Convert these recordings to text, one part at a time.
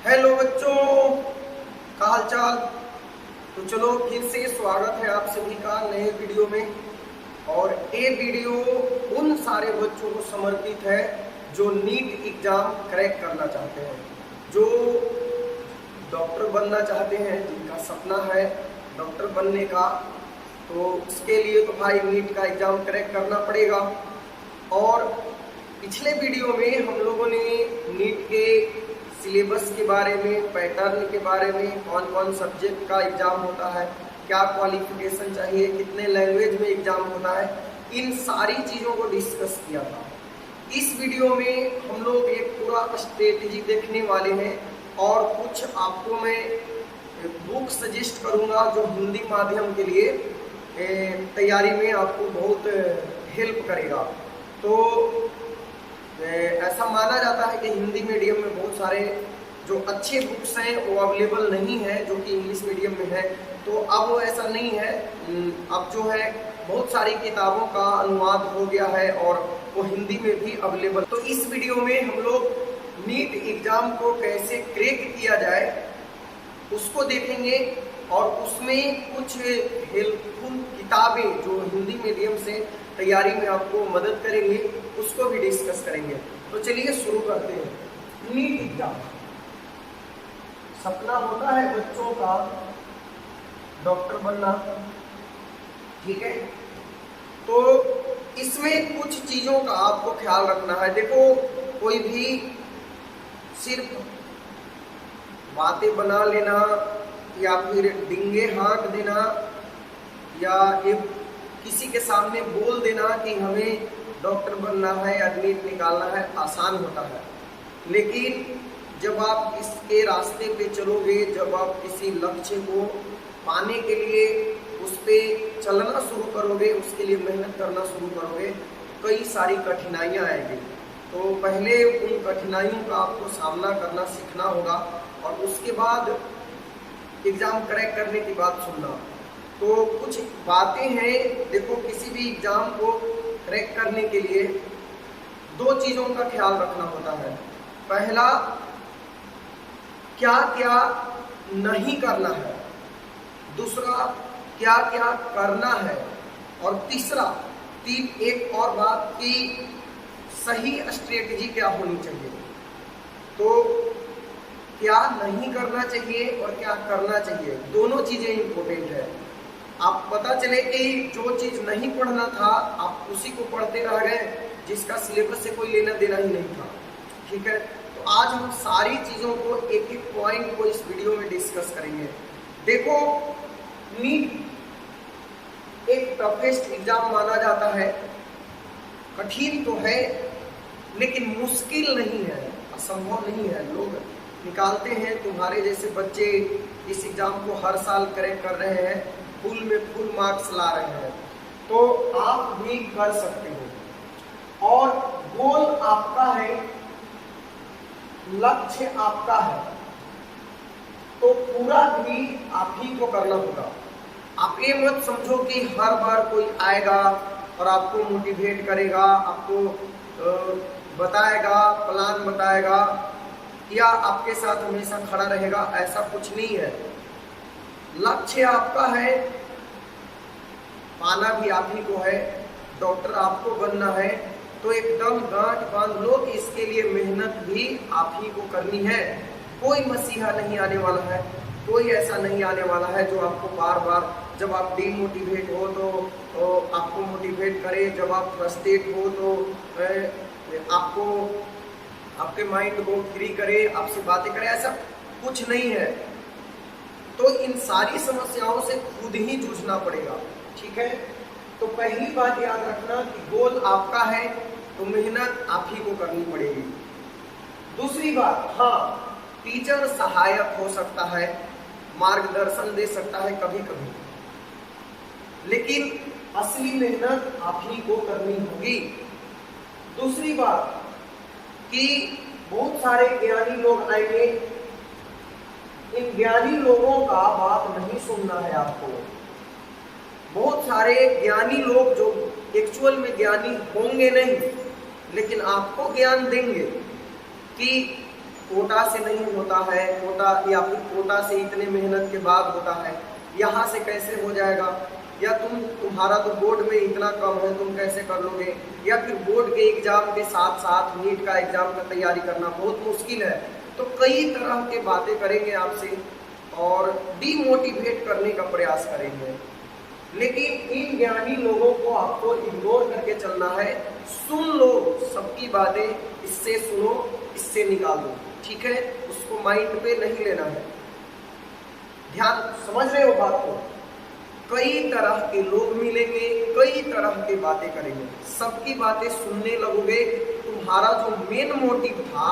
Hello बच्चों, का हाल चाल। तो चलो फिर से स्वागत है आप सभी का नए वीडियो में। और ये वीडियो उन सारे बच्चों को समर्पित है जो नीट एग्जाम क्रैक करना चाहते हैं, जो डॉक्टर बनना चाहते हैं, जिनका सपना है डॉक्टर बनने का। तो उसके लिए तो भाई नीट का एग्जाम क्रैक करना पड़ेगा। और पिछले वीडियो में हम लोगों ने नीट के सिलेबस के बारे में, पैटर्न के बारे में, कौन कौन सब्जेक्ट का एग्जाम होता है, क्या क्वालिफिकेशन चाहिए, कितने लैंग्वेज में एग्जाम होता है, इन सारी चीज़ों को डिस्कस किया था। इस वीडियो में हम लोग एक पूरा स्ट्रेटजी देखने वाले हैं और कुछ आपको मैं बुक सजेस्ट करूंगा जो हिंदी माध्यम के लिए तैयारी में आपको बहुत हेल्प करेगा। तो ऐसा माना जाता है कि हिंदी मीडियम में बहुत सारे जो अच्छे बुक्स हैं वो अवेलेबल नहीं है, जो कि इंग्लिश मीडियम में है। तो अब वो ऐसा नहीं है, अब जो है बहुत सारी किताबों का अनुवाद हो गया है और वो हिंदी में भी अवेलेबल। तो इस वीडियो में हम लोग नीट एग्जाम को कैसे क्रैक किया जाए उसको देखेंगे और उसमें कुछ हेल्पफुल किताबें जो हिंदी मीडियम से तैयारी में आपको मदद करेंगे उसको भी डिस्कस करेंगे। तो चलिए शुरू करते हैं। नीट एग्जाम सपना होता है बच्चों का डॉक्टर बनना, ठीक है। तो इसमें कुछ चीजों का आपको ख्याल रखना है। देखो, कोई भी सिर्फ बातें बना लेना या फिर डिंगे हाँक देना या एक किसी के सामने बोल देना कि हमें डॉक्टर बनना है या नीट निकालना है आसान होता है, लेकिन जब आप इसके रास्ते पे चलोगे, जब आप किसी लक्ष्य को पाने के लिए उस पर चलना शुरू करोगे, उसके लिए मेहनत करना शुरू करोगे, कई सारी कठिनाइयाँ आएंगी। तो पहले उन कठिनाइयों का आपको सामना करना सीखना होगा और उसके बाद एग्ज़ाम क्रैक करने की बात सुनना। तो कुछ बातें हैं, देखो किसी भी एग्ज़ाम को क्रैक करने के लिए दो चीज़ों का ख्याल रखना होता है। पहला, क्या क्या नहीं करना है, दूसरा क्या क्या करना है, और तीसरा एक और बात कि सही स्ट्रेटजी क्या होनी चाहिए। तो क्या नहीं करना चाहिए और क्या करना चाहिए, दोनों चीजें इंपॉर्टेंट है। आप पता चले कि जो चीज नहीं पढ़ना था आप उसी को पढ़ते रह गए जिसका सिलेबस से कोई लेना देना ही नहीं था, ठीक है। तो आज हम सारी चीजों को एक एक पॉइंट को इस वीडियो में डिस्कस करेंगे। देखो, नीट एक टफेस्ट एग्जाम माना जाता है। कठिन तो है लेकिन मुश्किल नहीं है, असंभव नहीं है। लोग निकालते हैं, तुम्हारे जैसे बच्चे इस एग्जाम को हर साल क्रैक कर रहे हैं, फुल में फुल मार्क्स ला रहे हैं। तो आप भी कर सकते हो और गोल आपका है, लक्ष्य आपका है, तो पूरा भी आप ही को करना होगा। आप ये मत समझो कि हर बार कोई आएगा और आपको मोटिवेट करेगा, आपको बताएगा, प्लान बताएगा या आपके साथ हमेशा खड़ा रहेगा, ऐसा कुछ नहीं है। लक्ष्य आपका है, पाना भी आप ही को है, डॉक्टर आपको बनना है, तो एकदम गांठ बांध लो कि इसके लिए मेहनत भी आप ही को करनी है। कोई मसीहा नहीं आने वाला है, कोई ऐसा नहीं आने वाला है जो आपको बार बार जब आप डीमोटिवेट हो तो आपको मोटिवेट करे, जब आप फ्रस्ट्रेट हो तो आपको आपके माइंड को फ्री करे, आपसे बातें करे, ऐसा कुछ नहीं है। तो इन सारी समस्याओं से खुद ही जूझना पड़ेगा, ठीक है। तो पहली बात याद रखना कि गोल आपका है तो मेहनत आप ही को करनी पड़ेगी। दूसरी बात, हाँ, टीचर सहायक हो सकता है, मार्गदर्शन दे सकता है कभी कभी, लेकिन असली मेहनत आप ही को करनी होगी। दूसरी बात कि बहुत सारे ज्ञानी लोग आएंगे, इन ज्ञानी लोगों का बात नहीं सुनना है आपको। बहुत सारे ज्ञानी लोग जो एक्चुअल में ज्ञानी होंगे नहीं, लेकिन आपको ज्ञान देंगे कि कोटा से नहीं होता है, कोटा या फिर कोटा से इतने मेहनत के बाद होता है, यहाँ से कैसे हो जाएगा, या तुम्हारा तो बोर्ड में इतना कम है, तुम कैसे कर लोगे, या फिर बोर्ड के एग्जाम के साथ साथ नीट का एग्जाम का तैयारी करना बहुत मुश्किल है। तो कई तरह के बातें करेंगे आपसे और डिमोटिवेट करने का प्रयास करेंगे, लेकिन इन ज्ञानी लोगों को आपको इग्नोर करके चलना है। सुन लो सबकी बातें, इससे सुनो, इससे निकाल दो, ठीक है, उसको माइंड पे नहीं लेना है। ध्यान, समझ रहे हो बात को? कई तरह के लोग मिलेंगे, कई तरह की बातें करेंगे, सबकी बातें सुनने लगोगे, तुम्हारा जो मेन मोटिव था,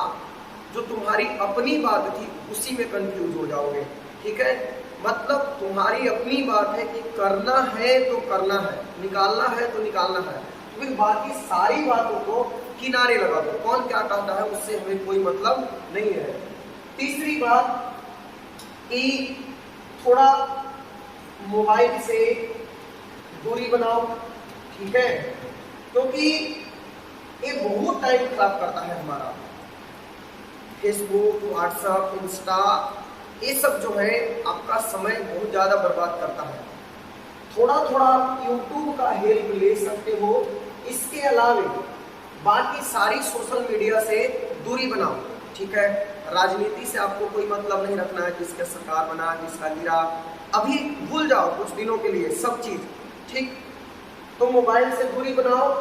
जो तुम्हारी अपनी बात थी, उसी में कंफ्यूज हो जाओगे, ठीक है। मतलब तुम्हारी अपनी बात है कि करना है तो करना है, निकालना है तो निकालना है, तो फिर बाकी सारी बातों को किनारे लगा दो, कौन क्या कहता है उससे हमें कोई मतलब नहीं है। तीसरी बात कि थोड़ा मोबाइल से दूरी बनाओ, ठीक है, क्योंकि ये बहुत टाइम खराब करता है हमारा। फेसबुक, व्हाट्सएप, इंस्टा, ये सब जो है आपका समय बहुत ज़्यादा बर्बाद करता है। थोड़ा थोड़ा आप यूट्यूब का हेल्प ले सकते हो, इसके अलावे बाकी सारी सोशल मीडिया से दूरी बनाओ, ठीक है। राजनीति से आपको कोई मतलब नहीं रखना है, किसका सरकार बना, किसका गिरा, अभी भूल जाओ कुछ दिनों के लिए सब चीज़, ठीक। तो मोबाइल से दूरी बनाओ।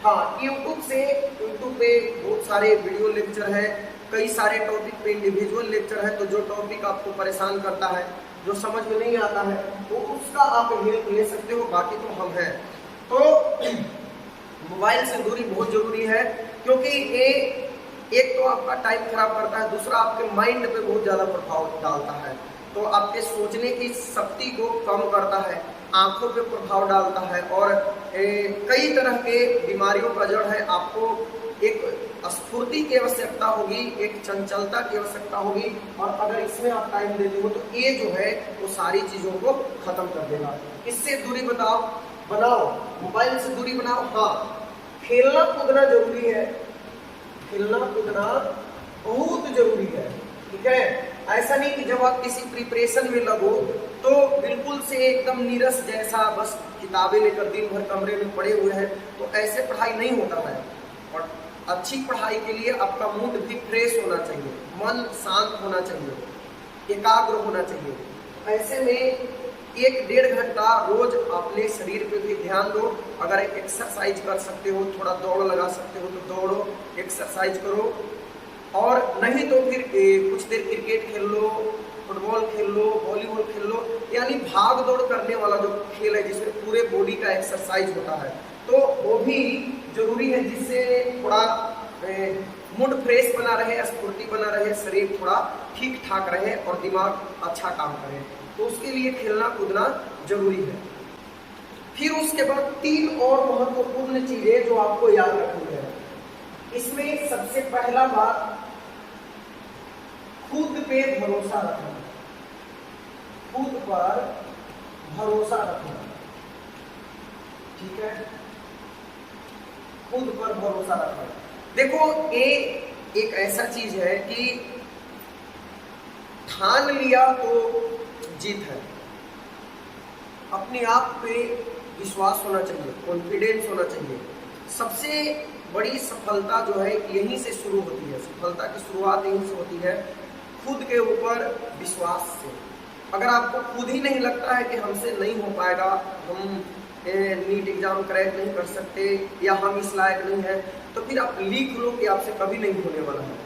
हाँ, यूट्यूब पे बहुत सारे वीडियो लेक्चर है, कई सारे टॉपिक पे इंडिविजुअल लेक्चर है, तो जो टॉपिक आपको परेशान करता है, जो समझ में नहीं आता है, तो उसका आप हेल्प ले सकते हो, बाकी तो हम हैं। तो मोबाइल से दूरी बहुत जरूरी है, क्योंकि ये एक तो आपका टाइम खराब करता है, दूसरा आपके माइंड पे बहुत ज़्यादा प्रभाव डालता है, तो आपके सोचने की शक्ति को कम करता है, आंखों पे प्रभाव डालता है, और कई तरह के बीमारियों का जड़ है। आपको एक स्फूर्ति की आवश्यकता होगी, एक चंचलता की आवश्यकता होगी, और अगर इसमें आप टाइम देते हो तो ये जो है वो सारी चीज़ों को खत्म कर देगा। इससे दूरी बनाओ, मोबाइल से दूरी बनाओ। हाँ, खेलना कूदना जरूरी है, खेलना कूदना बहुत जरूरी है, ठीक है। ऐसा नहीं कि जब आप किसी प्रिपरेशन में लगो तो बिल्कुल से एकदम नीरस जैसा बस किताबें लेकर दिन भर कमरे में पड़े हुए हैं, तो ऐसे पढ़ाई नहीं होता है। और अच्छी पढ़ाई के लिए आपका मूड भी फ्रेश होना चाहिए, मन शांत होना चाहिए, एकाग्र होना चाहिए। ऐसे में 1-1.5 घंटा रोज अपने शरीर पे भी ध्यान दो। अगर एक एक्सरसाइज कर सकते हो, थोड़ा दौड़ लगा सकते हो तो दौड़ो, एक्सरसाइज करो, और नहीं तो फिर कुछ देर क्रिकेट खेल लो, फुटबॉल खेल लो, वॉलीबॉल खेल लो, यानी भाग दौड़ करने वाला जो खेल है जिसमें पूरे बॉडी का एक्सरसाइज होता है, तो वो भी जरूरी है, जिससे थोड़ा मूड फ्रेश बना रहे, स्फूर्ति बना रहे, शरीर थोड़ा ठीक ठाक रहे और दिमाग अच्छा काम करे, तो उसके लिए खेलना कूदना जरूरी है। फिर उसके बाद 3 और महत्वपूर्ण चीजें जो आपको याद रखनी है। इसमें सबसे पहला बात, खुद पे भरोसा रखना, खुद पर भरोसा रखना, ठीक है, खुद पर भरोसा रखना। देखो, ये एक ऐसा चीज है कि ठान लिया तो जीत है। अपने आप पे विश्वास होना चाहिए, कॉन्फिडेंस होना चाहिए। सबसे बड़ी सफलता जो है यहीं से शुरू होती है, सफलता की शुरुआत यहीं से होती है, खुद के ऊपर विश्वास से। अगर आपको खुद ही नहीं लगता है कि हमसे नहीं हो पाएगा, हम नीट एग्जाम क्रैक नहीं कर सकते, या हम इस लायक नहीं है, तो फिर आप लिख लो कि आपसे कभी नहीं होने वाला है।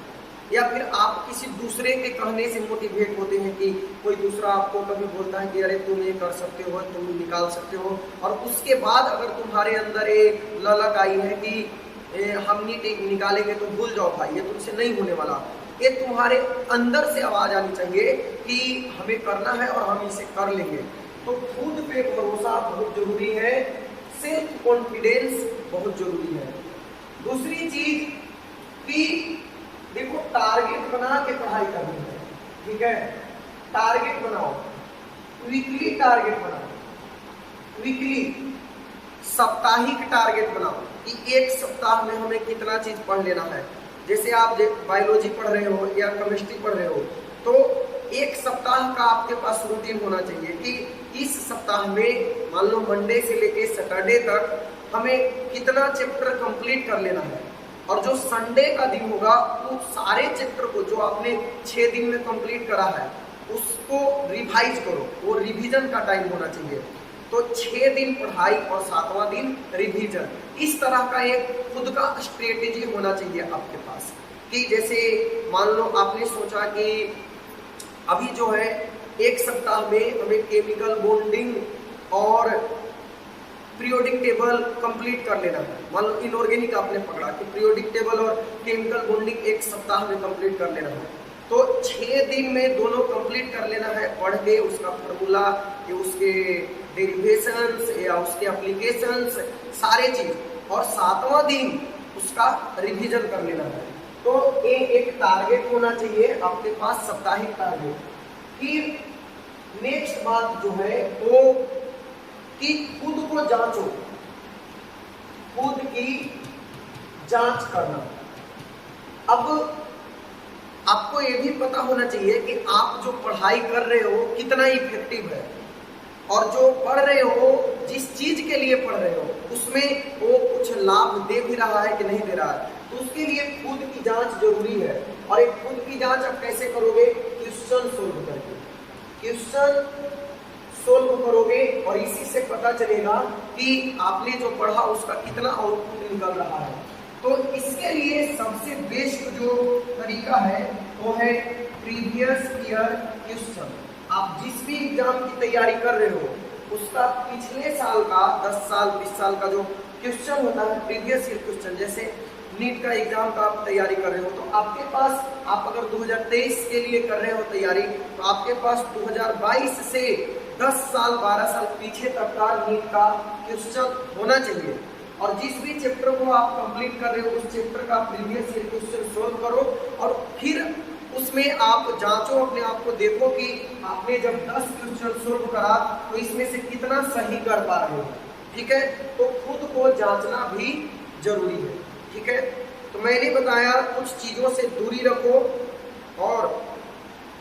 या फिर आप किसी दूसरे के कहने से मोटिवेट होते हैं कि कोई दूसरा आपको कभी बोलता है कि अरे तुम ये कर सकते हो, तुम निकाल सकते हो, और उसके बाद अगर तुम्हारे अंदर ये ललक आई है कि हम नीट निकालेंगे तो भूल जाओ भाई, ये तुमसे नहीं होने वाला, ये तुम्हारे अंदर से आवाज आनी चाहिए कि हमें करना है और हम इसे कर लेंगे। तो खुद पे भरोसा बहुत जरूरी है, सेल्फ कॉन्फिडेंस बहुत जरूरी है। दूसरी चीज कि देखो, टारगेट बना के पढ़ाई करनी है, ठीक है। टारगेट बनाओ, वीकली टारगेट बनाओ, वीकली साप्ताहिक टारगेट बनाओ कि एक सप्ताह में हमें कितना चीज पढ़ लेना है। जैसे आप बायोलॉजी पढ़ रहे हो या केमिस्ट्री पढ़ रहे हो, तो एक सप्ताह का आपके पास रूटीन होना चाहिए कि इस सप्ताह में मान लो मंडे से लेके सैटरडे तक हमें कितना चैप्टर कंप्लीट कर लेना है, और जो संडे का दिन होगा वो सारे चैप्टर को जो आपने 6 दिन में कंप्लीट करा है उसको रिवाइज करो, वो रिवीजन का टाइम होना चाहिए। तो 6 दिन पढ़ाई और 7वां दिन रिवीजन, इस तरह का एक खुद का स्ट्रेटेजी होना चाहिए आपके पास। कि जैसे मान लो आपने सोचा कि अभी जो है एक सप्ताह में हमें केमिकल बॉन्डिंग और पीरियोडिक टेबल कंप्लीट कर लेना है। मान लो इनऑर्गेनिक आपने पकड़ा कि पीरियोडिक टेबल और केमिकल बॉन्डिंग एक सप्ताह में कंप्लीट कर लेना है, तो 6 दिन में दोनों कंप्लीट कर लेना है, पढ़ के उसका फॉर्मूला या उसके डेरिवेशंस या उसके एप्लीकेशंस सारे चीज, और 7वां दिन उसका रिवीजन कर लेना है। तो ये एक टारगेट होना चाहिए आपके पास, साप्ताहिक टारगेट। फिर नेक्स्ट बात जो है वो कि खुद को जांचो, खुद की जांच करना। अब आपको ये भी पता होना चाहिए कि आप जो पढ़ाई कर रहे हो कितना इफेक्टिव है, और जो पढ़ रहे हो जिस चीज के लिए पढ़ रहे हो उसमें वो कुछ लाभ दे भी रहा है कि नहीं दे रहा है। तो उसके लिए खुद की जांच जरूरी है। और एक खुद की जांच आप कैसे करोगे? क्वेश्चन सोल्व करके, क्वेश्चन सोल्व करोगे, और इसी से पता चलेगा कि आपने जो पढ़ा उसका कितना आउटपुट निकल रहा है। तो इसके लिए सबसे बेस्ट जो तरीका है वो है प्रीवियस ईयर क्वेश्चन। आप जिस भी एग्जाम की तैयारी कर रहे हो उसका पिछले साल का 10 साल 20 साल का जो क्वेश्चन होता है प्रीवियस ईयर क्वेश्चन, जैसे नीट का एग्जाम का आप तैयारी कर रहे हो तो आपके पास, आप अगर 2023 के लिए कर रहे हो तैयारी, तो आपके पास 2022 से 10 साल 12 साल पीछे तक का नीट का क्वेश्चन होना चाहिए। और जिस भी चैप्टर को आप कंप्लीट कर रहे हो उस चैप्टर का प्रीवियस ईयर क्वेश्चन सोल्व करो, और फिर उसमें आप जांचो अपने आप को, देखो कि आपने जब 10 क्वेश्चन सोल्व करा तो इसमें से कितना सही कर पा रहे हो। ठीक है, तो खुद को जांचना भी जरूरी है। ठीक है, तो मैंने बताया कुछ चीजों से दूरी रखो, और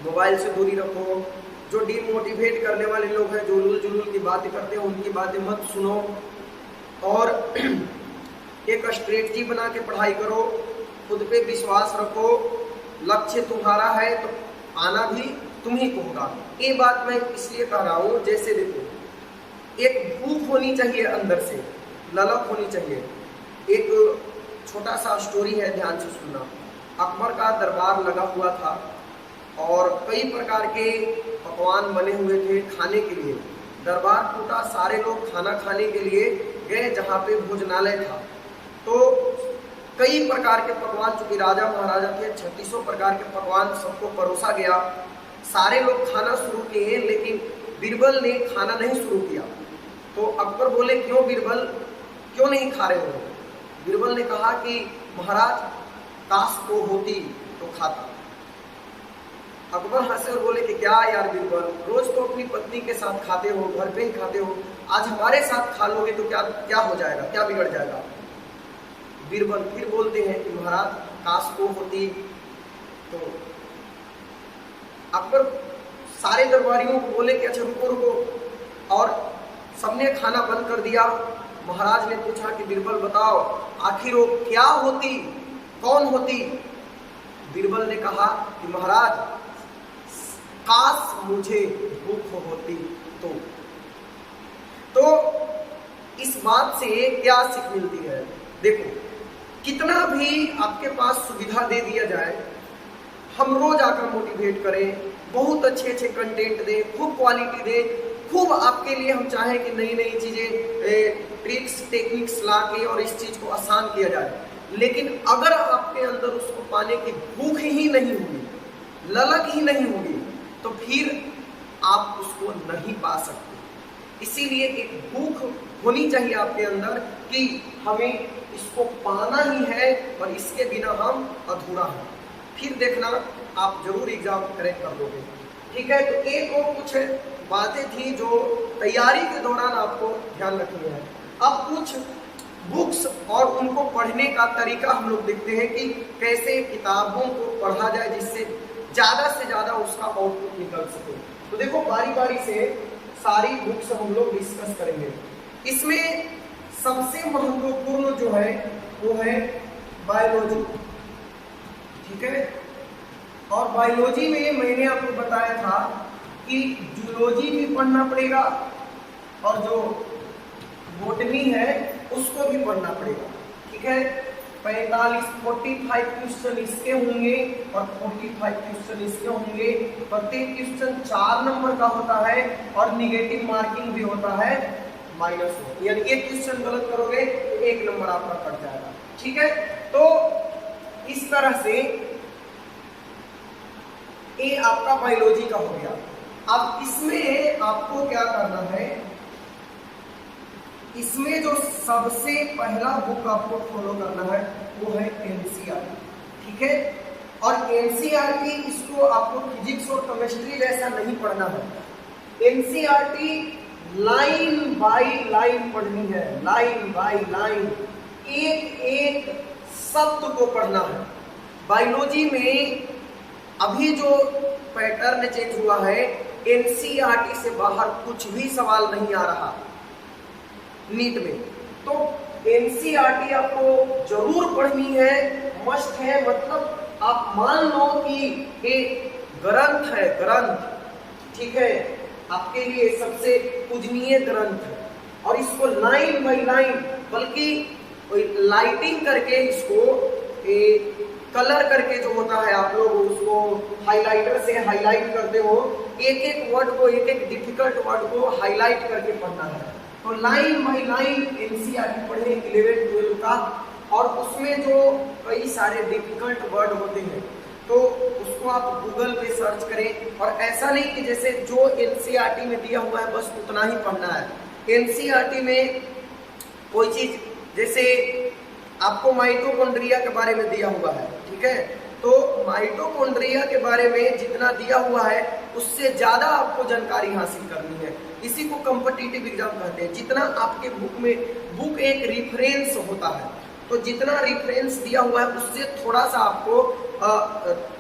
मोबाइल से दूरी रखो। जो डिमोटिवेट करने वाले लोग हैं, जो उलूल जुलूल की बातें करते हैं, उनकी बातें मत सुनो, और एक स्ट्रेटजी बना के पढ़ाई करो, खुद पे विश्वास रखो। लक्ष्य तुम्हारा है तो आना भी तुम ही को होगा। ये बात मैं इसलिए कह रहा हूँ, जैसे देखो एक भूख होनी चाहिए अंदर से, ललक होनी चाहिए। एक छोटा सा स्टोरी है, ध्यान से सुनना। अकबर का दरबार लगा हुआ था और कई प्रकार के पकवान बने हुए थे खाने के लिए। दरबार टूटा, सारे लोग खाना खाने के लिए गए जहाँ पे भोजनालय था। तो कई प्रकार के पकवान, चूंकि राजा महाराजा थे, 3600 प्रकार के पकवान सबको परोसा गया। सारे लोग खाना शुरू किए, लेकिन बीरबल ने खाना नहीं शुरू किया। तो अकबर बोले, क्यों बीरबल, क्यों नहीं खा रहे हो? बीरबल ने कहा कि महाराज काश को होती तो खाता। अकबर हंसे और बोले कि क्या यार बीरबल, रोज तो अपनी पत्नी के साथ खाते हो, घर पे ही खाते हो, आज हमारे साथ खा लोगे तो क्या क्या हो जाएगा, क्या बिगड़ जाएगा? बीरबल फिर बोलते हैं कि महाराज काश को होती तो। अकबर सारे दरबारियों को बोले कि अच्छा रुको रुको, और सबने खाना बंद कर दिया। महाराज ने पूछा कि बीरबल बताओ आखिर वो क्या होती, कौन होती? बीरबल ने कहा कि महाराज काश मुझे भूख होती तो इस बात से क्या सीख मिलती है? देखो, कितना भी आपके पास सुविधा दे दिया जाए, हम रोज आकर मोटिवेट करें, बहुत अच्छे अच्छे कंटेंट दें, खूब क्वालिटी दें, खूब आपके लिए हम चाहें कि नई नई चीजें, ट्रिक्स टेक्निक्स ला के और इस चीज को आसान किया जाए, लेकिन अगर आपके अंदर उसको पाने की भूख ही नहीं होगी, ललक ही नहीं होगी, तो फिर आप उसको नहीं पा सकते। इसीलिए एक भूख होनी चाहिए आपके अंदर कि हमें इसको पाना ही है और इसके बिना हम अधूरा हैं। फिर देखना आप जरूर एग्जाम क्रैक कर लोगे। ठीक है, तो एक और कुछ बातें थी जो तैयारी के दौरान आपको ध्यान रखनी है। अब कुछ बुक्स और उनको पढ़ने का तरीका हम लोग देखते हैं कि कैसे किताबों को पढ़ा जाए जिससे ज़्यादा से ज़्यादा उसका आउटपुट निकल सके। तो देखो बारी बारी से सारी बुक्स हम लोग डिस्कस करेंगे। इसमें सबसे महत्वपूर्ण जो है वो है बायोलॉजी, ठीक है। और बायोलॉजी में मैंने आपको बताया था कि जूलॉजी भी पढ़ना पड़ेगा और जो बॉटनी है उसको भी पढ़ना पड़ेगा, ठीक है। 45 क्वेश्चन इसके होंगे और 45 क्वेश्चन इसके होंगे। प्रत्येक क्वेश्चन 4 नंबर का होता है और निगेटिव मार्किंग भी होता है -1, यानी एक क्वेश्चन गलत करोगे तो 1 नंबर आपका कट जाएगा, ठीक है। तो इस तरह से ये आपका बायोलॉजी का हो गया। अब इसमें आपको क्या करना है, इसमें जो सबसे पहला बुक आपको फॉलो करना है वो है एनसीईआरटी, ठीक है। और एनसीईआरटी इसको आपको फिजिक्स और केमिस्ट्री जैसा नहीं पढ़ना है। एनसीईआरटी लाइन बाय लाइन पढ़नी है, लाइन बाय लाइन, एक एक शब्द को पढ़ना है। बायोलॉजी में अभी जो पैटर्न चेंज हुआ है, एनसीईआरटी से बाहर कुछ भी सवाल नहीं आ रहा नीट में। तो एनसीईआरटी आपको जरूर पढ़नी है, मस्ट है। मतलब आप मान लो कि ये ग्रंथ है, ग्रंथ, ठीक है, आपके लिए सबसे पूजनीय ग्रंथ है। और इसको लाइन बाय लाइन, बल्कि लाइटिंग करके इसको कलर करके जो होता है, आप लोग उसको हाइलाइटर से हाईलाइट करते हो, एक एक वर्ड को, एक एक डिफिकल्ट वर्ड को हाईलाइट करके पढ़ना है। तो लाइन बाय लाइन एनसीईआरटी पढ़े 11-12 का, और उसमें जो कई सारे डिफिकल्ट वर्ड होते हैं तो उसको आप गूगल पे सर्च करें। और ऐसा नहीं कि जैसे जो एनसीईआरटी में दिया हुआ है बस उतना ही पढ़ना है। एनसीईआरटी में कोई चीज, जैसे आपको माइटोकॉन्ड्रिया के बारे में दिया हुआ है, ठीक है, तो माइटोकॉन्ड्रिया के बारे में जितना दिया हुआ है उससे ज्यादा आपको जानकारी हासिल करनी है। इसी को कॉम्पिटिटिव एग्जाम कहते हैं। जितना आपके बुक में, बुक एक रिफरेंस होता है, तो जितना रिफरेंस दिया हुआ है उससे थोड़ा सा आपको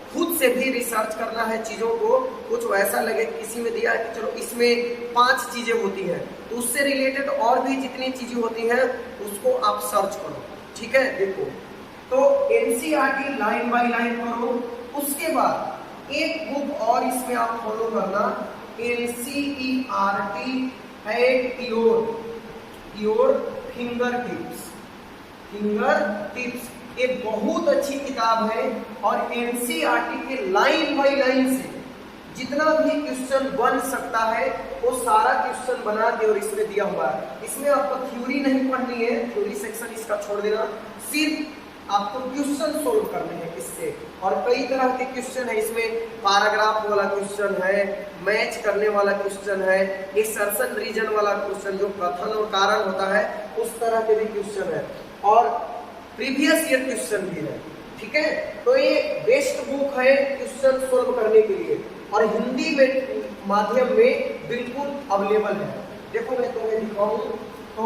खुद से भी रिसर्च करना है चीजों को। कुछ वैसा लगे, किसी में दिया है कि चलो इसमें 5 चीजें होती हैं, तो उससे रिलेटेड और भी जितनी चीजें होती हैं उसको आप सर्च करो, ठीक है। देखो, तो एनसीईआरटी लाइन बाय लाइन करो। उसके बाद एक बुक और इसमें आप फॉलो करना, NCERT at your finger tips. ये बहुत अच्छी किताब है और एनसीईआरटी के लाइन बाय लाइन से जितना भी क्वेश्चन बन सकता है वो सारा क्वेश्चन बना के और इसमें दिया हुआ है। इसमें आपको थ्योरी नहीं पढ़नी है, थ्योरी सेक्शन इसका छोड़ देना, सिर्फ आपको क्वेश्चन सोल्व करने हैं इससे। और कई तरह के क्वेश्चन है इसमें, पैराग्राफ वाला क्वेश्चन है, मैच करने वाला क्वेश्चन है, असर्शन रीजन वाला क्वेश्चन जो कथन और कारण होता है उस तरह के भी क्वेश्चन है, और प्रीवियस ईयर क्वेश्चन भी है, ठीक है। तो ये बेस्ट बुक है क्वेश्चन सोल्व करने के लिए, और हिंदी में माध्यम में बिल्कुल अवेलेबल है। देखो मैं तुम्हें दिखाऊं तो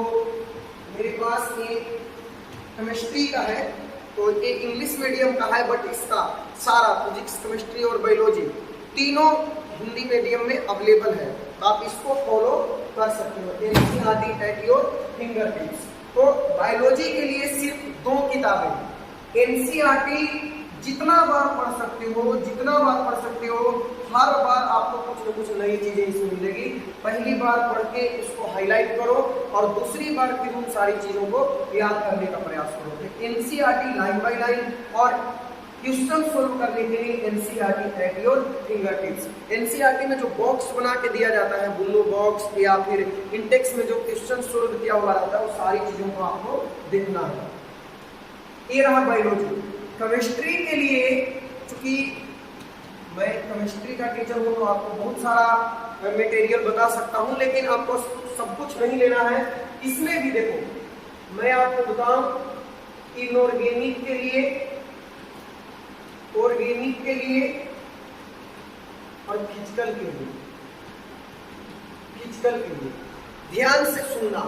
मेरे पास ये केमिस्ट्री का है, तो ये इंग्लिश मीडियम का है, बट इसका सारा फिजिक्स, केमिस्ट्री और बायोलॉजी तीनों हिंदी मीडियम में अवेलेबल है, तो आप इसको फॉलो कर सकते हो। NCERT at your finger tips. तो बायोलॉजी के लिए सिर्फ 2 किताबें, एनसीईआरटी जितना बार पढ़ सकते हो, हर बार आपको कुछ न कुछ नई चीजें इसमें मिलेगी। पहली बार पढ़ के इसको हाईलाइट करो और दूसरी बार फिर उन सारी चीजों को याद करने का प्रयास करो। एनसीईआरटी लाइन बाय लाइन और क्वेश्चन सोल्व करने के लिए NCERT at your finger tips. NCERT में जो बॉक्स बना के दिया जाता है, ब्लू बॉक्स, या फिर इंडेक्स में जो क्वेश्चन सोल्व किया हुआ रहता है, वो सारी चीजों को आपको देखना है। ये रहा बायोलॉजी। केमिस्ट्री के लिए, चूंकि मैं केमिस्ट्री का टीचर हूँ तो आपको बहुत सारा मटेरियल बता सकता हूँ, लेकिन आपको सब कुछ नहीं लेना है। इसमें भी देखो मैं आपको बताऊं, इनऑर्गेनिक के लिए, ऑर्गेनिक के लिए और फिजिकल के लिए, ध्यान से सुनना।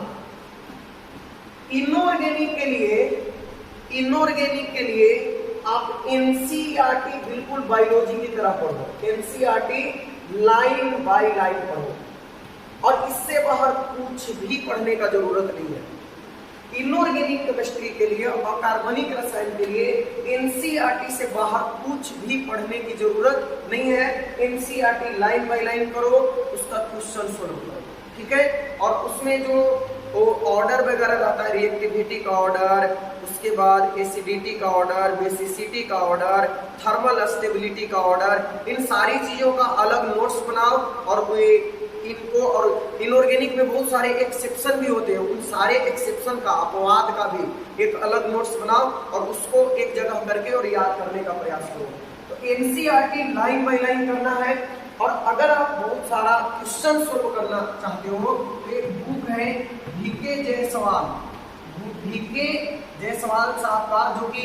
इनऑर्गेनिक के लिए आप एनसीईआरटी बिल्कुल बायोलॉजी की तरह पढ़ो, एनसीईआरटी लाइन बाय लाइन पढ़ो और इससे बाहर कुछ भी पढ़ने का जरूरत नहीं है। इनऑर्गेनिक केमिस्ट्री के लिए और कार्बनिक रसायन के लिए एनसीईआरटी से बाहर कुछ भी पढ़ने की जरूरत नहीं है। एनसीईआरटी लाइन बाय लाइन करो, उसका क्वेश्चन सोल्व करो, ठीक है। और उसमें जो ऑर्डर वगैरह रहता है, रिएक्टिविटी का ऑर्डर, उसके बाद एसिडिटी का ऑर्डर, बेसिसिटी का ऑर्डर, थर्मल स्टेबिलिटी का ऑर्डर, इन सारी चीजों का अलग नोट्स बनाओ और इनको, और इनऑर्गेनिक में बहुत सारे एक्सेप्शन भी होते हैं, उन सारे एक्सेप्शन का, अपवाद का भी एक अलग नोट्स बनाओ और उसको एक जगह करके और याद करने का प्रयास करो। तो एनसीईआरटी लाइन बाय लाइन करना है। और अगर आप बहुत सारा क्वेश्चन सोल्व करना चाहते हो तो एक बुक है भीके जयसवाल, भीके जयसवाल साहब का, जो कि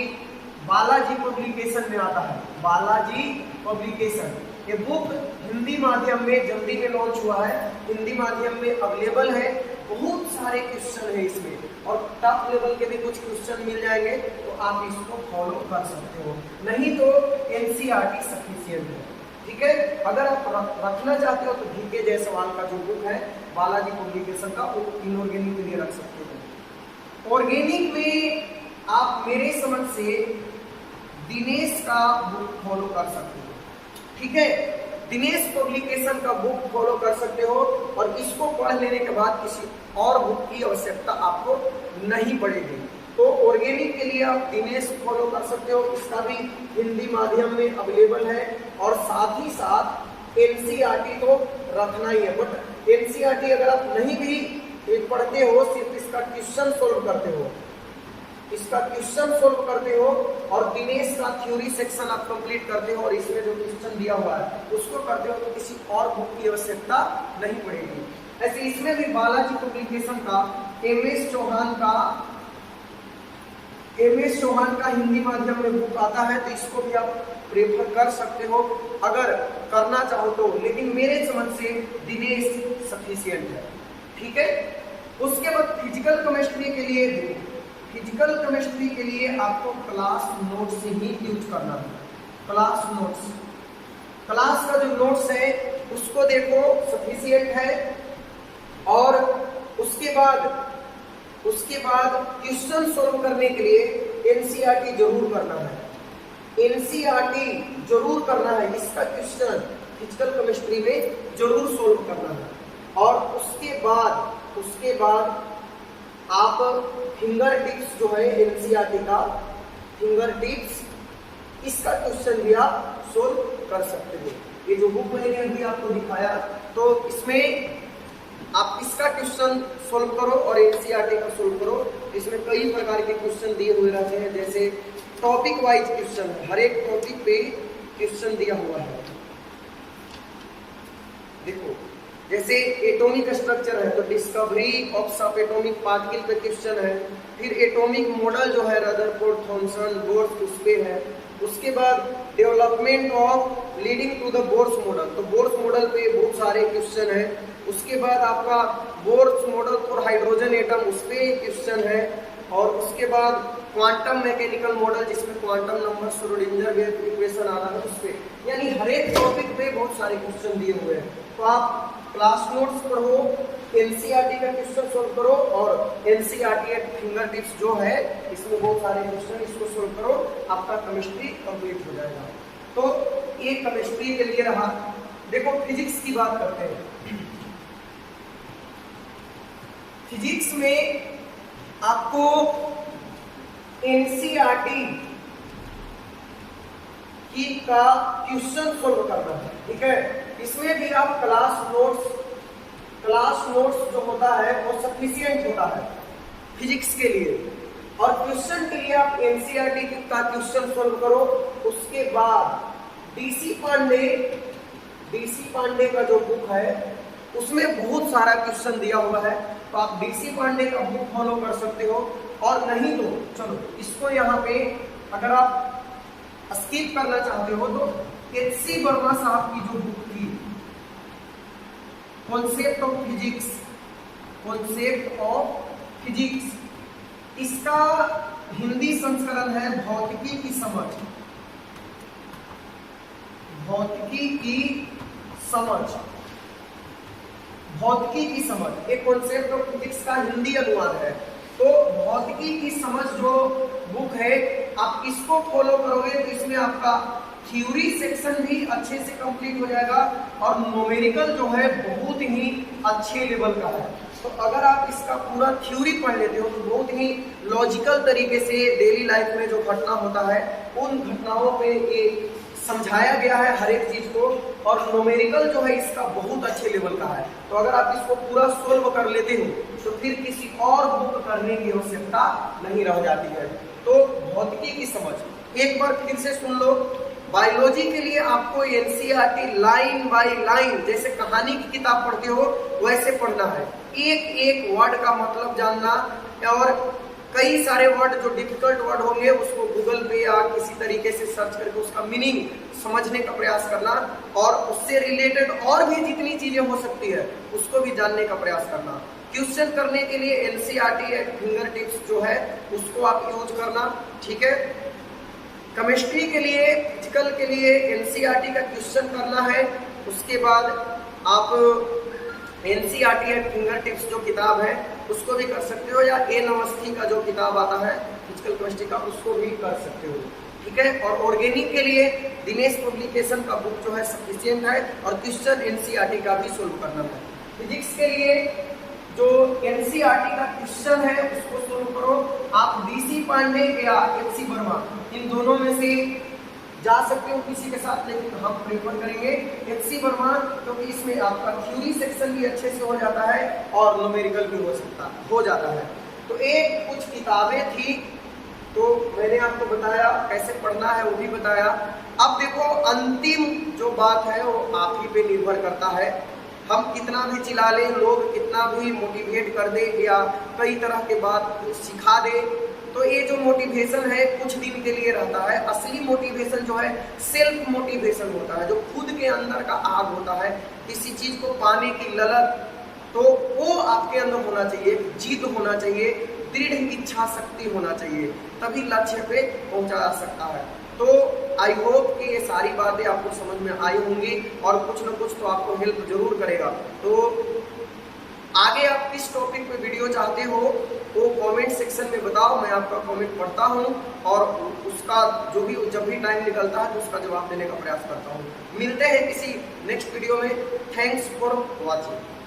बालाजी पब्लिकेशन में आता है, बालाजी पब्लिकेशन। ये बुक हिंदी माध्यम में जल्दी में लॉन्च हुआ है, हिंदी माध्यम में अवेलेबल है। बहुत सारे क्वेश्चन है इसमें और टॉप लेवल के भी कुछ क्वेश्चन मिल जाएंगे, तो आप इसको फॉलो कर सकते हो। नहीं तो एनसीईआरटी सफिशिएंट है, ठीक है। अगर आप रखना चाहते हो तो भीके जयसवाल का जो बुक है बालाजी पब्लिकेशन का, वो इनऑर्गेनिक के लिए रख सकते हो। ऑर्गेनिक में आप मेरे समझ से दिनेश का बुक फॉलो कर सकते हो, ठीक है। दिनेश पब्लिकेशन का बुक फॉलो कर सकते हो और इसको पढ़ लेने के बाद किसी और बुक की आवश्यकता आपको नहीं पड़ेगी। तो ऑर्गेनिक के लिए आप दिनेश फॉलो कर सकते हो, इसका भी हिंदी माध्यम में अवेलेबल है। और साथ ही साथ एनसीईआरटी तो रखना ही है, बट एनसीईआरटी अगर आप नहीं भी पढ़ते हो, सिर्फ इसका क्वेश्चन सोल्व करते हो, इसका क्वेश्चन सोल्व करते हो और दिनेश का थ्योरी सेक्शन आप कंप्लीट करते हो और इसमें जो क्वेश्चन दिया हुआ है उसको करते हो, तो किसी और बुक की आवश्यकता नहीं पड़ेगी। ऐसे इसमें भी बालाजी पब्लिकेशन का एमएस चौहान का हिंदी माध्यम में बुक आता है, तो इसको भी आप प्रेफर कर सकते हो अगर करना चाहो तो। लेकिन मेरे समझ से दिनेश सफिशिएंट है, ठीक है। उसके बाद फिजिकल केमिस्ट्री के लिए, फिजिकल केमिस्ट्री के लिए आपको क्लास नोट्स ही यूज करना है। क्लास नोट्स, क्लास का जो नोट्स है उसको देखो, सफिशिएंट है। और उसके बाद क्वेश्चन सोल्व करने के लिए एनसीईआरटी जरूर करना है, एनसीईआरटी जरूर करना है। इसका क्वेश्चन फिजिकल केमिस्ट्री में जरूर सोल्व करना है। और उसके बाद आप फिंगर टिप्स जो है एनसीईआरटी का, फिंगर टिप्स, इसका क्वेश्चन भी आप सोल्व कर सकते हो। ये जो बुक मैंने अभी आपको दिखाया, तो इसमें आप इसका क्वेश्चन सोल्व करो और एनसीईआरटी का सोल्व करो। इसमें कई प्रकार के क्वेश्चन दिए हुए रहते हैं, जैसे टॉपिक वाइज क्वेश्चन, हर एक टॉपिक पे क्वेश्चन दिया हुआ है। देखो, जैसे एटॉमिक स्ट्रक्चर है तो डिस्कवरी ऑफ सब एटॉमिक पार्टिकल पे क्वेश्चन है। फिर एटॉमिक मॉडल जो है रदरफोर्ड, थॉमसन, बोर्स, उस पे है। उसके बाद development of leading to the Bohr's model, तो बोर्स मॉडल पे बहुत सारे क्वेश्चन है। उसके बाद आपका Bohr's model for hydrogen atom, उस पे क्वेश्चन है। और उसके बाद क्वांटम मैकेनिकल मॉडल, जिसमें quantum number, Schrodinger wave equation आ रहा है, उस पे। यानी हर एक टॉपिक पे बहुत सारे क्वेश्चन दिए हुए हैं। तो आप क्लास नोट्स पढ़ो, एनसीईआरटी का क्वेश्चन सोल्व करो और एनसीईआरटी फिंगर टिप्स जो है इसमें बहुत सारे क्वेश्चन, इसको सोल्व करो, आपका केमिस्ट्री कंप्लीट हो जाएगा। तो ये केमिस्ट्री के लिए रहा। देखो, फिजिक्स की बात करते हैं। फिजिक्स में आपको एनसीईआरटी की का क्वेश्चन सोल्व करना है, ठीक है। इसमें भी आप क्लास नोट्स जो होता है वो सफिशिएंट होता है फिजिक्स के लिए। और क्वेश्चन के लिए आप एनसीईआरटी का क्वेश्चन सोल्व करो। उसके बाद डीसी पांडे का जो बुक है उसमें बहुत सारा क्वेश्चन दिया हुआ है, तो आप डीसी पांडे का बुक फॉलो कर सकते हो। और नहीं तो चलो इसको यहाँ पे अगर आप स्किप करना चाहते हो तो एचसी वर्मा साहब की जो बुक थी, कॉन्सेप्ट ऑफ फिजिक्स, इसका हिंदी संस्करण है भौतिकी की समझ। भौतिकी की समझ, भौतिकी की समझ एक कॉन्सेप्ट ऑफ फिजिक्स का हिंदी अनुवाद है। तो भौतिकी की समझ जो बुक है, आप इसको फॉलो करोगे तो इसमें आपका थ्योरी सेक्शन भी अच्छे से कंप्लीट हो जाएगा और न्यूमेरिकल जो है बहुत ही अच्छे लेवल का है। तो अगर आप इसका पूरा थ्योरी पढ़ लेते हो तो बहुत ही लॉजिकल तरीके से डेली लाइफ में जो घटना होता है उन घटनाओं पे ये समझाया गया है हर एक चीज को, और न्यूमेरिकल जो है इसका बहुत अच्छे लेवल का है। तो अगर आप इसको पूरा सोल्व कर लेते हो तो फिर किसी और बुक करने की आवश्यकता नहीं रह जाती है। तो भौतिकी की समझ एक बार फिर से सुन लो। बायोलॉजी के लिए आपको एनसीईआरटी लाइन बाय लाइन, जैसे कहानी की किताब पढ़ते हो वैसे पढ़ना है। एक एक वर्ड का मतलब जानना, और कई सारे वर्ड जो डिफिकल्ट वर्ड होंगे उसको गूगल पे या किसी तरीके से सर्च करके उसका मीनिंग समझने का प्रयास करना, और उससे रिलेटेड और भी जितनी चीजें हो सकती है उसको भी जानने का प्रयास करना। क्वेश्चन करने के लिए एनसीईआरटी फिंगर टिप्स जो है उसको आप यूज करना, ठीक है। केमिस्ट्री के लिए, फिजिकल के लिए एनसीईआरटी का क्वेश्चन करना है। उसके बाद आप एनसीईआरटी फिंगर टिप्स जो किताब है उसको भी कर सकते हो, या एन अवस्थी का जो किताब आता है फिजिकल केमिस्ट्री का उसको भी कर सकते हो, ठीक है। और ऑर्गेनिक के लिए दिनेश पब्लिकेशन का बुक जो है सफिशिएंट है, और क्वेश्चन एनसीईआरटी का भी सोल्व करना है। फिजिक्स के लिए जो एनसीईआरटी का क्वेश्चन है उसको सोल्व करो। आप बीसी पांडे या एचसी वर्मा इन दोनों में से जा सकते हो किसी के साथ, लेकिन हम प्रेफर करेंगे एचसी वर्मा, क्योंकि इसमें आपका थ्योरी सेक्शन भी अच्छे से हो जाता है और न्यूमेरिकल भी हो जाता है। तो एक कुछ किताबें थी तो मैंने आपको बताया कैसे पढ़ना है वो भी बताया। अब देखो अंतिम जो बात है वो आप ही पे निर्भर करता है। हम कितना भी चिल्ला लें, लोग कितना भी मोटिवेट कर दे या कई तरह के बात सिखा दे, तो ये जो मोटिवेशन है कुछ दिन के लिए रहता है। असली मोटिवेशन जो है सेल्फ मोटिवेशन होता है, जो खुद के अंदर का आग होता है, किसी चीज को पाने की ललक, तो वो आपके अंदर होना चाहिए, जिद होना चाहिए, दृढ़ इच्छा शक्ति होना चाहिए, तभी लक्ष्य पे पहुंचा जा सकता है। तो आई होप कि ये सारी बातें आपको समझ में आई होंगी और कुछ न कुछ तो आपको हेल्प जरूर करेगा। तो आगे आप किस टॉपिक पे वीडियो चाहते हो वो कमेंट सेक्शन में बताओ, मैं आपका कमेंट पढ़ता हूँ और उसका जो भी जब भी टाइम निकलता है तो उसका जवाब देने का प्रयास करता हूँ। मिलते हैं किसी नेक्स्ट वीडियो में। Thanks for watching.